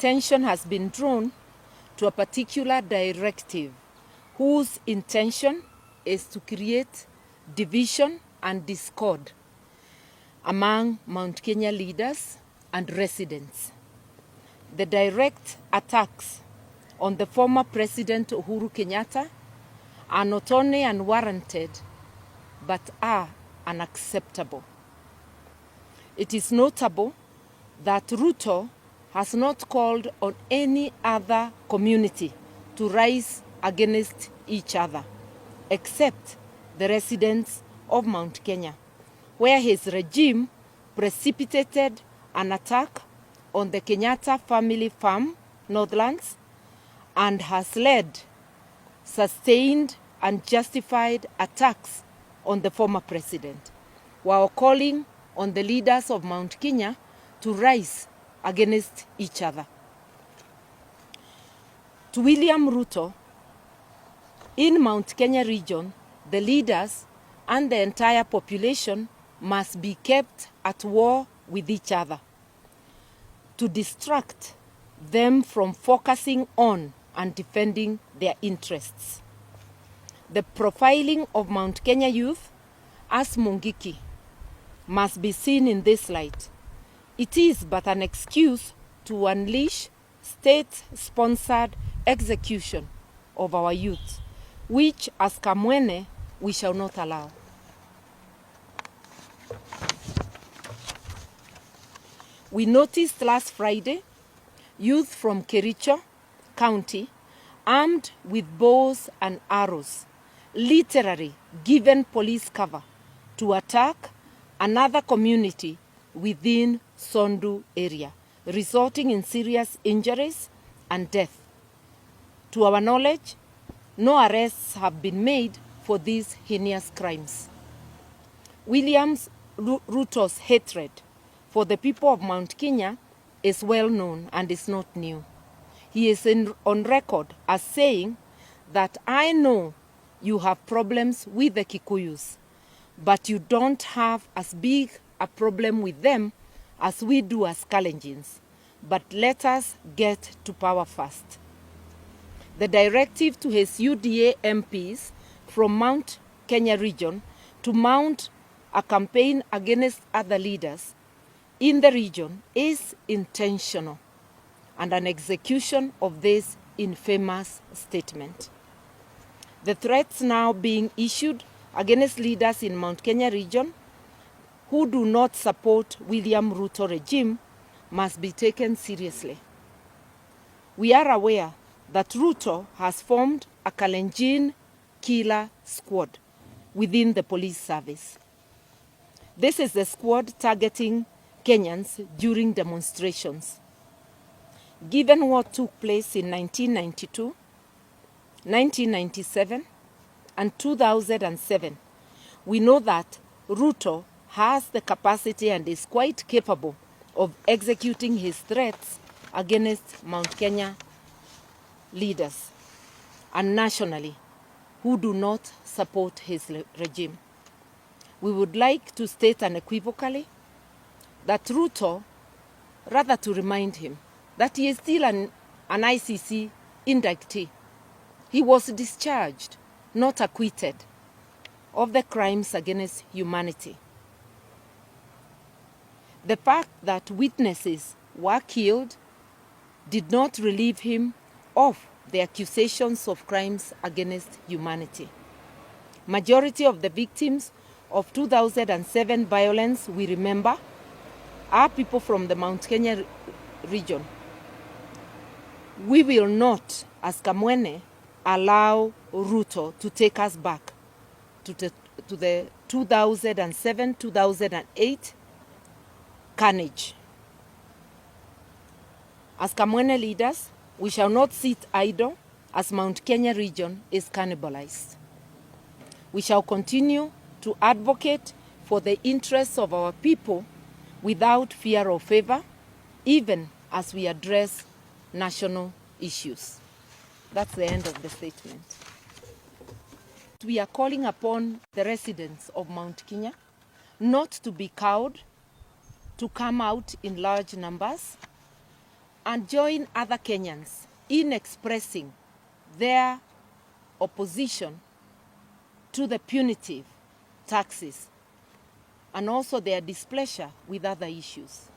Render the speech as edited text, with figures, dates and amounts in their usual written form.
attention has been drawn to a particular directive whose intention is to create division and discord among Mount Kenya leaders and residents. The direct attacks on the former President Uhuru Kenyatta are not only unwarranted, but are unacceptable. It is notable that Ruto has not called on any other community to rise against each other, except the residents of Mount Kenya, where his regime precipitated an attack on the Kenyatta family farm, Northlands, and has led sustained and justified attacks on the former president, while calling on the leaders of Mount Kenya to rise against each other. To William Ruto, in Mount Kenya region, the leaders and the entire population must be kept at war with each other to distract them from focusing on and defending their interests. The profiling of Mount Kenya youth as Mungiki must be seen in this light. It is but an excuse to unleash state-sponsored execution of our youth, which as Kamwene we shall not allow. We noticed last Friday youth from Kericho County armed with bows and arrows, literally given police cover to attack another community within Sondu area, resulting in serious injuries and death. To our knowledge, no arrests have been made for these heinous crimes. William Ruto's hatred for the people of Mount Kenya is well known and is not new. He is on record as saying that I know you have problems with the Kikuyus, but you don't have as big a problem with them as we do as Kalenjins. But let us get to power first. The directive to his UDA MPs from Mount Kenya region to mount a campaign against other leaders in the region is intentional and an execution of this infamous statement. The threats now being issued against leaders in Mount Kenya region who do not support William Ruto regime must be taken seriously. We are aware that Ruto has formed a Kalenjin killer squad within the police service. This is the squad targeting Kenyans during demonstrations. Given what took place in 1992, 1997, and 2007, we know that Ruto has the capacity and is quite capable of executing his threats against Mount Kenya leaders and nationally who do not support his regime. We would like to state unequivocally that Ruto, rather to remind him that he is still an ICC indictee. He was discharged, not acquitted, of the crimes against humanity. The fact that witnesses were killed did not relieve him of the accusations of crimes against humanity. Majority of the victims of 2007 violence, we remember, are people from the Mount Kenya region. We will not, as Kamwene, allow Ruto to take us back to the 2007-2008 carnage. As Kamwene leaders, we shall not sit idle as Mount Kenya region is cannibalized. We shall continue to advocate for the interests of our people without fear or favor, even as we address national issues. That's the end of the statement. We are calling upon the residents of Mount Kenya not to be cowed, to come out in large numbers, and join other Kenyans in expressing their opposition to the punitive taxes and also their displeasure with other issues.